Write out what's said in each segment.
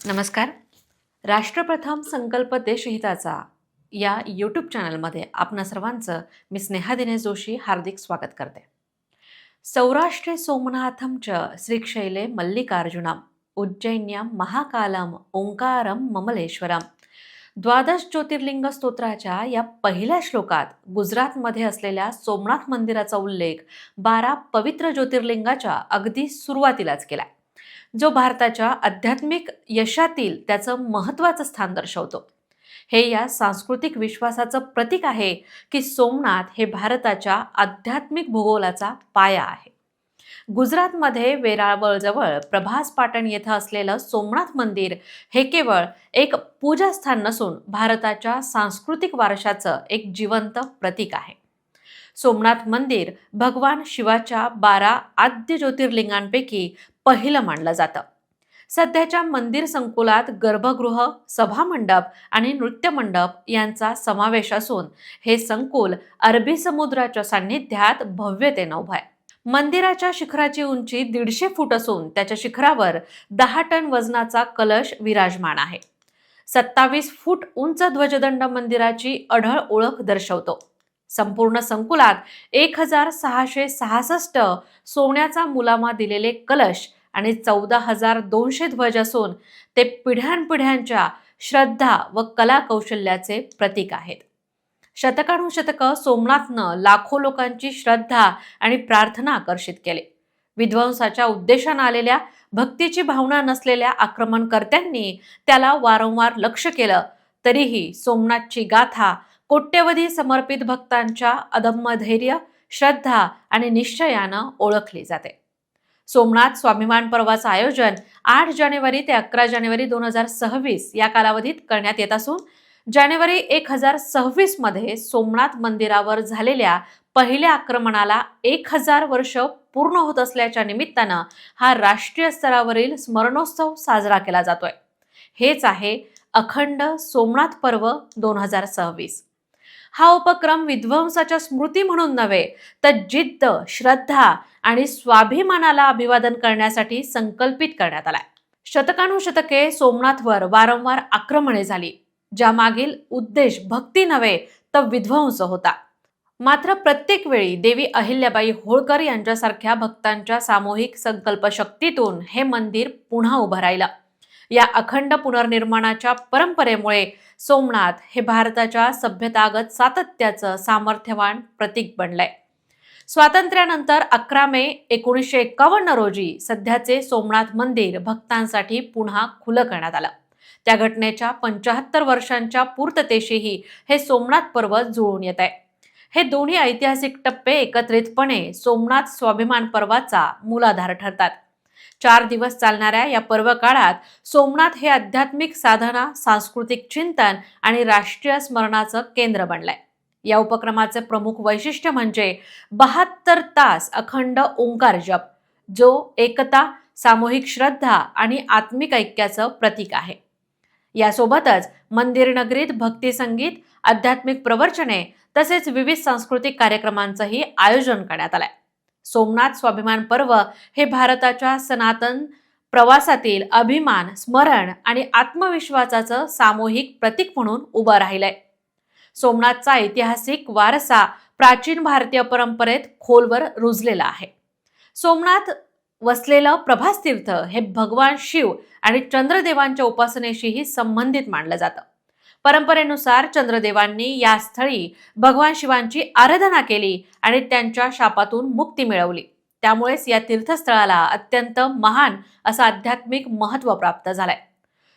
नमस्कार. राष्ट्रप्रथम संकल्प देशहिताचा या यूट्यूब चॅनलमध्ये आपणा सर्वांचं मी स्नेहा दिनेश जोशी हार्दिक स्वागत करते. सौराष्ट्रे सोमनाथम च श्रीक्षैले मल्लिकार्जुनम उज्जैन्याम महाकालम ओंकारम ममलेश्वरम. द्वादश ज्योतिर्लिंग स्तोत्राच्या या पहिल्या श्लोकात गुजरातमध्ये असलेल्या सोमनाथ मंदिराचा उल्लेख 12 पवित्र ज्योतिर्लिंगाच्या अगदी सुरुवातीलाच केला, जो भारताच्या आध्यात्मिक यशातील त्याचं महत्त्वाचं स्थान दर्शवतो. हे या सांस्कृतिक विश्वासाचं प्रतीक आहे की सोमनाथ हे भारताच्या आध्यात्मिक भूगोलाचा पाया आहे. गुजरातमध्ये वेरावळजवळ प्रभास पाटण येथे असलेलं सोमनाथ मंदिर हे केवळ एक पूजास्थान नसून भारताच्या सांस्कृतिक वारशाचं एक जिवंत प्रतीक आहे. सोमनाथ मंदिर भगवान शिवाच्या 12 आद्य ज्योतिर्लिंगांपैकी पहिलं मानलं जातं. सध्याच्या मंदिर संकुलात गर्भगृह, सभामंडप आणि नृत्यमंडप यांचा समावेश असून हे संकुल अरबी समुद्राच्या सान्निध्यात भव्यतेनं उभं आहे. मंदिराच्या शिखराची उंची 150 फूट असून त्याच्या शिखरावर 10 टन वजनाचा कलश विराजमान आहे. 27 फूट उंच ध्वजदंड मंदिराची अढळ ओळख दर्शवतो. संपूर्ण संकुलात 1666 सोन्याचा मुलामा दिलेले कलश आणि 14,200 ध्वज असून ते पिढ्यानपिढ्यांच्या श्रद्धा व कला कौशल्याचे प्रतीक आहेत. शतकानुशतकं सोमनाथनं लाखो लोकांची श्रद्धा आणि प्रार्थना आकर्षित केले. विध्वंसाच्या उद्देशानं आलेल्या भक्तीची भावना नसलेल्या आक्रमणकर्त्यांनी त्याला वारंवार लक्ष्य केलं, तरीही सोमनाथची गाथा कोट्यवधी समर्पित भक्तांच्या अदम्य धैर्य, श्रद्धा आणि निश्चयानं ओळखली जाते. सोमनाथ स्वाभिमान पर्वाचं आयोजन 8 जानेवारी ते 11 जानेवारी 2026 या कालावधीत करण्यात येत असून जानेवारी 1026 मध्ये सोमनाथ मंदिरावर झालेल्या पहिल्या आक्रमणाला 1000 वर्ष पूर्ण होत असल्याच्या निमित्तानं हा राष्ट्रीय स्तरावरील स्मरणोत्सव साजरा केला जातोय. हेच आहे अखंड सोमनाथ पर्व 2026. हा उपक्रम विध्वंसाच्या स्मृती म्हणून नव्हे, तर जिद्द, श्रद्धा आणि स्वाभिमानाला अभिवादन करण्यासाठी संकल्पित करण्यात आलाय. शतकानुशतके सोमनाथवर वारंवार आक्रमणे झाली, ज्यामागील उद्देश भक्ती नव्हे तर विध्वंस होता. मात्र प्रत्येक वेळी देवी अहिल्याबाई होळकर यांच्यासारख्या भक्तांच्या सामूहिक संकल्पशक्तीतून हे मंदिर पुन्हा उभं राहिलं. या अखंड पुनर्निर्माणाच्या परंपरेमुळे सोमनाथ हे भारताच्या सभ्यतागत सातत्याचं सामर्थ्यवान प्रतीक बनलंय. स्वातंत्र्यानंतर 11 मे 1951 रोजी सध्याचे सोमनाथ मंदिर भक्तांसाठी पुन्हा खुलं करण्यात आलं. त्या घटनेच्या 75 वर्षांच्या पूर्ततेशीही हे सोमनाथ पर्व जुळून येत आहे. हे दोन्ही ऐतिहासिक टप्पे एकत्रितपणे सोमनाथ स्वाभिमान पर्वाचा मूलाधार ठरतात. 4 दिवस चालणाऱ्या या पर्व काळात सोमनाथ हे आध्यात्मिक साधना, सांस्कृतिक चिंतन आणि राष्ट्रीय स्मरणाचं केंद्र बनलंय. या उपक्रमाचे प्रमुख वैशिष्ट्य म्हणजे 72 तास अखंड ओंकार जप, जो एकता, सामूहिक श्रद्धा आणि आत्मिक ऐक्याचं प्रतीक आहे. यासोबतच मंदिर नगरीत भक्ती संगीत, आध्यात्मिक प्रवचने तसेच विविध सांस्कृतिक कार्यक्रमांचंही आयोजन करण्यात आलंय. सोमनाथ स्वाभिमान पर्व हे भारताच्या सनातन प्रवासातील अभिमान, स्मरण आणि आत्मविश्वासाचं सामूहिक प्रतीक म्हणून उभं राहिलंय. सोमनाथचा ऐतिहासिक वारसा प्राचीन भारतीय परंपरेत खोलवर रुजलेला आहे. सोमनाथ वसलेलं प्रभास तीर्थ हे भगवान शिव आणि चंद्रदेवांच्या उपासनेशीही संबंधित मानलं जातं. परंपरेनुसार चंद्रदेवांनी या स्थळी भगवान शिवांची आराधना केली आणि त्यांच्या शापातून मुक्ती मिळवली. त्यामुळेच या तीर्थस्थळाला अत्यंत महान असं आध्यात्मिक महत्त्व प्राप्त झालंय.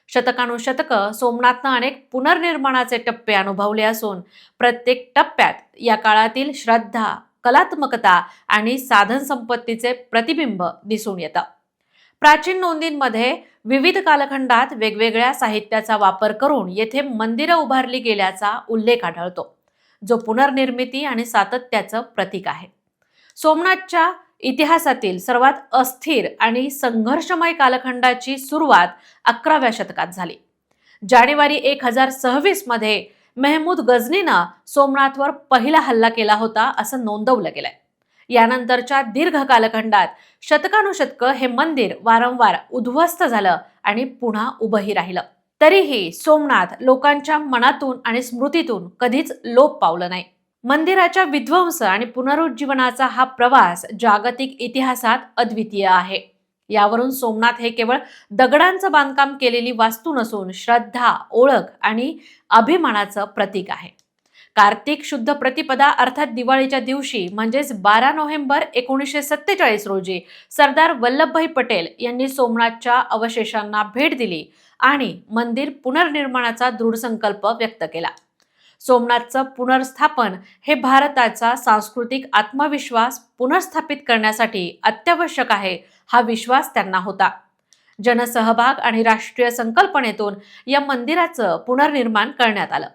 शतकानुशतकं सोमनाथनं अनेक पुनर्निर्माणाचे टप्पे अनुभवले असून प्रत्येक टप्प्यात या काळातील श्रद्धा, कलात्मकता आणि साधन संपत्तीचे प्रतिबिंब दिसून येतं. प्राचीन नोंदींमध्ये विविध कालखंडात वेगवेगळ्या साहित्याचा वापर करून येथे मंदिरं उभारली गेल्याचा उल्लेख आढळतो, जो पुनर्निर्मिती आणि सातत्याचं प्रतीक आहे. सोमनाथच्या इतिहासातील सर्वात अस्थिर आणि संघर्षमय कालखंडाची सुरुवात 11व्या शतकात झाली. जानेवारी 1026 मध्ये मेहमूद गझनीनं सोमनाथवर पहिला हल्ला केला होता असं नोंदवलं गेलंय. यानंतरच्या दीर्घ कालखंडात शतकानुशतकं हे मंदिर वारंवार उद्ध्वस्त झालं आणि पुन्हा उभंही राहिलं. तरीही सोमनाथ लोकांच्या मनातून आणि स्मृतीतून कधीच लोप पावलं नाही. मंदिराच्या विध्वंस आणि पुनरुज्जीवनाचा हा प्रवास जागतिक इतिहासात अद्वितीय आहे. यावरून सोमनाथ हे केवळ दगडांचं बांधकाम केलेली वास्तू नसून श्रद्धा, ओळख आणि अभिमानाचं प्रतीक आहे. कार्तिक शुद्ध प्रतिपदा अर्थात दिवाळीच्या दिवशी म्हणजेच 12 नोव्हेंबर 1947 रोजी सरदार वल्लभभाई पटेल यांनी सोमनाथच्या अवशेषांना भेट दिली आणि मंदिर पुनर्निर्माणाचा दृढ संकल्प व्यक्त केला. सोमनाथचं पुनर्स्थापन हे भारताचा सांस्कृतिक आत्मविश्वास पुनर्स्थापित करण्यासाठी अत्यावश्यक आहे, हा विश्वास त्यांना होता. जनसहभाग आणि राष्ट्रीय संकल्पनेतून या मंदिराचं पुनर्निर्माण करण्यात आलं.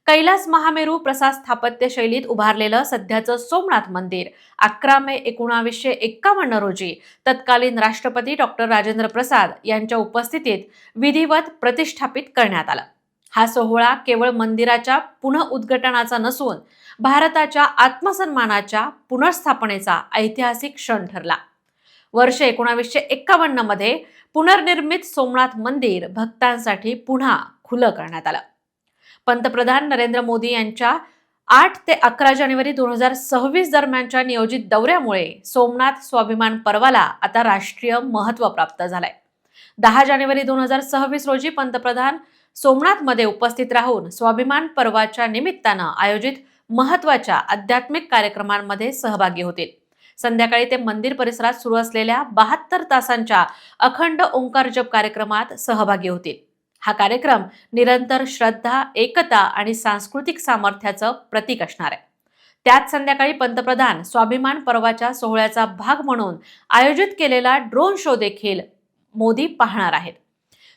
कैलास महामेरू प्रसाद स्थापत्य शैलीत उभारलेलं सध्याचं सोमनाथ मंदिर 11 मे 1951 रोजी तत्कालीन राष्ट्रपती डॉक्टर राजेंद्र प्रसाद यांच्या उपस्थितीत विधिवत प्रतिष्ठापित करण्यात आलं. हा सोहळा केवळ मंदिराच्या पुनःउद्घाटनाचा नसून भारताच्या आत्मसन्मानाच्या पुनर्स्थापनेचा ऐतिहासिक क्षण ठरला. वर्ष 1951 मध्ये पुनर्निर्मित सोमनाथ मंदिर भक्तांसाठी पुन्हा खुलं करण्यात आलं. पंतप्रधान नरेंद्र मोदी यांच्या 8 ते 11 जानेवारी 2026 दरम्यानच्या नियोजित दौऱ्यामुळे सोमनाथ स्वाभिमान पर्वाला आता राष्ट्रीय महत्त्व प्राप्त झालंय. 10 जानेवारी 2026 रोजी पंतप्रधान सोमनाथमध्ये उपस्थित राहून स्वाभिमान पर्वाच्या निमित्तानं आयोजित महत्त्वाच्या आध्यात्मिक कार्यक्रमांमध्ये सहभागी होतील. संध्याकाळी ते मंदिर परिसरात सुरू असलेल्या 72 तासांच्या अखंड ओंकार जप कार्यक्रमात सहभागी होतील. हा कार्यक्रम निरंतर श्रद्धा, एकता आणि सांस्कृतिक सामर्थ्याचं प्रतीक असणार आहे. त्याच संध्याकाळी पंतप्रधान स्वाभिमान पर्वाच्या सोहळ्याचा भाग म्हणून आयोजित केलेला ड्रोन शो देखील मोदी पाहणार आहेत.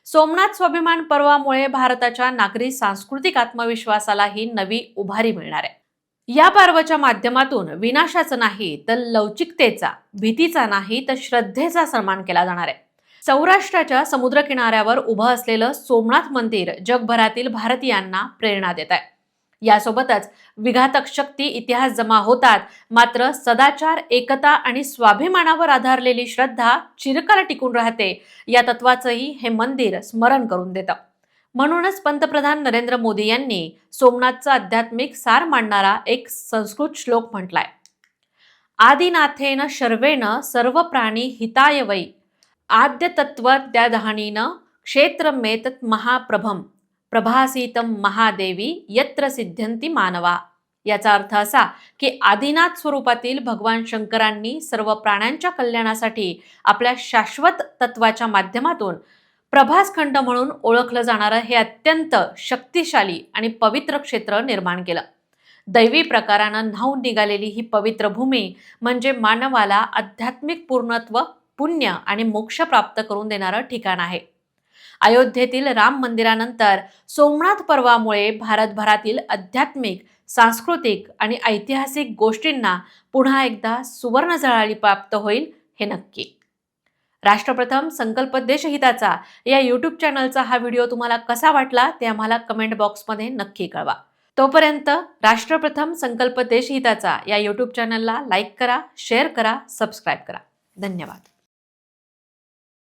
सोमनाथ स्वाभिमान पर्वामुळे भारताच्या नागरी सांस्कृतिक आत्मविश्वासालाही नवी उभारी मिळणार आहे. या पर्वाच्या माध्यमातून विनाशाचा नाही तर लवचिकतेचा, भीतीचा नाही तर श्रद्धेचा सन्मान केला जाणार आहे. सौराष्ट्राच्या समुद्रकिनाऱ्यावर उभं असलेलं सोमनाथ मंदिर जगभरातील भारतीयांना प्रेरणा देत आहे. यासोबतच विघातक शक्ती इतिहास जमा होतात, मात्र सदाचार, एकता आणि स्वाभिमानावर आधारलेली श्रद्धा चिरकाल टिकून राहते, या तत्वाचंही हे मंदिर स्मरण करून देतं. म्हणूनच पंतप्रधान नरेंद्र मोदी यांनी सोमनाथचं आध्यात्मिक सार मांडणारा एक संस्कृत श्लोक म्हटलाय. आदिनाथेन शर्वेण सर्व प्राणी हिताय वै आद्य तत्वद्यादहानीन क्षेत्रमेतत् महाप्रभम प्रभासीतम महादेवी यत्र सिद्ध्यंती मानवा. याचा अर्थ असा की आदिनाथ स्वरूपातील भगवान शंकरांनी सर्व प्राण्यांच्या कल्याणासाठी आपल्या शाश्वत तत्वाच्या माध्यमातून प्रभासखंड म्हणून ओळखलं जाणारं हे अत्यंत शक्तिशाली आणि पवित्र क्षेत्र निर्माण केलं. दैवी प्रकारानं न्हाऊन निघालेली ही पवित्र भूमी म्हणजे मानवाला आध्यात्मिक पूर्णत्व, पुण्य आणि मोक्ष प्राप्त करून देणारं ठिकाण आहे. अयोध्येतील राम मंदिरानंतर सोमनाथ पर्वामुळे भारतभरातील आध्यात्मिक, सांस्कृतिक आणि ऐतिहासिक गोष्टींना पुन्हा एकदा सुवर्ण झळाळी प्राप्त होईल, हे नक्की. राष्ट्रप्रथम संकल्प देशहिताचा या यूट्यूब चॅनलचा हा व्हिडिओ तुम्हाला कसा वाटला ते आम्हाला कमेंट बॉक्समध्ये नक्की कळवा. तोपर्यंत राष्ट्रप्रथम संकल्प देशहिताचा या यूट्यूब चॅनलला लाईक करा, शेअर करा, सबस्क्राईब करा. धन्यवाद.